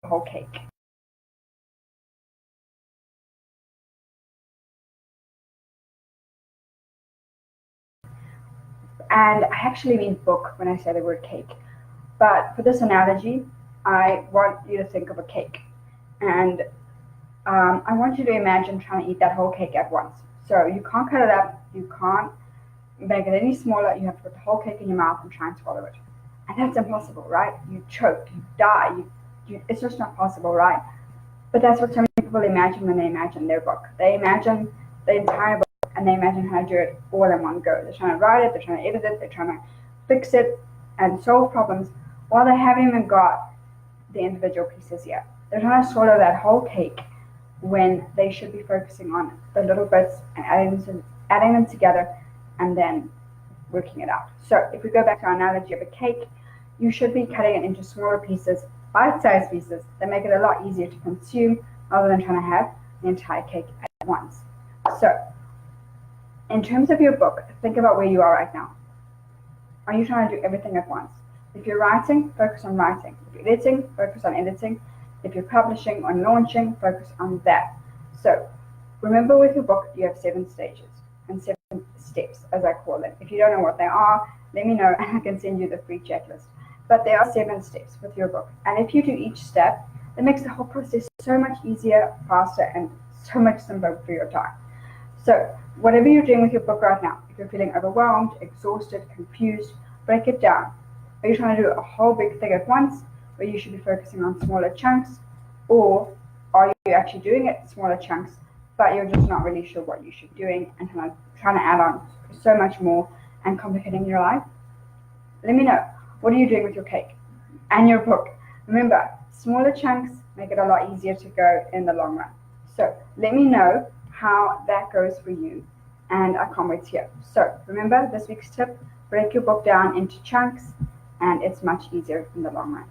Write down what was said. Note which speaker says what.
Speaker 1: whole cake. And I actually mean book when I say the word cake. But for this analogy, I want you to think of a cake. And I want you to imagine trying to eat that whole cake at once. So you can't cut it up, you can't make it any smaller, you have to put the whole cake in your mouth and try and swallow it. And that's impossible, right? You choke, you die, it's just not possible, right? But that's what so many people imagine when they imagine their book. They imagine the entire book and they imagine how to do it all in one go. They're trying to write it, they're trying to edit it, they're trying to fix it and solve problems while they haven't even got the individual pieces yet. They're trying to swallow that whole cake when they should be focusing on the little bits and adding them together and then working it out. So if we go back to our analogy of a cake, you should be cutting it into smaller pieces, bite-sized pieces that make it a lot easier to consume rather than trying to have the entire cake at once. So in terms of your book, think about where you are right now. Are you trying to do everything at once? If you're writing, focus on writing. If you're editing, focus on editing. If you're publishing or launching, focus on that. So remember, with your book, you have 7 stages and 7 steps, as I call them. If you don't know what they are, let me know and I can send you the free checklist. But there are 7 steps with your book. And if you do each step, it makes the whole process so much easier, faster, and so much simpler for your time. So whatever you're doing with your book right now, if you're feeling overwhelmed, exhausted, confused, break it down. Are you trying to do a whole big thing at once, where you should be focusing on smaller chunks? Or are you actually doing it in smaller chunks, but you're just not really sure what you should be doing and trying to add on so much more and complicating your life? Let me know. What are you doing with your cake and your book? Remember, smaller chunks make it a lot easier to go in the long run. So let me know how that goes for you, and I can't wait to hear. So remember, this week's tip, break your book down into chunks, and it's much easier in the long run.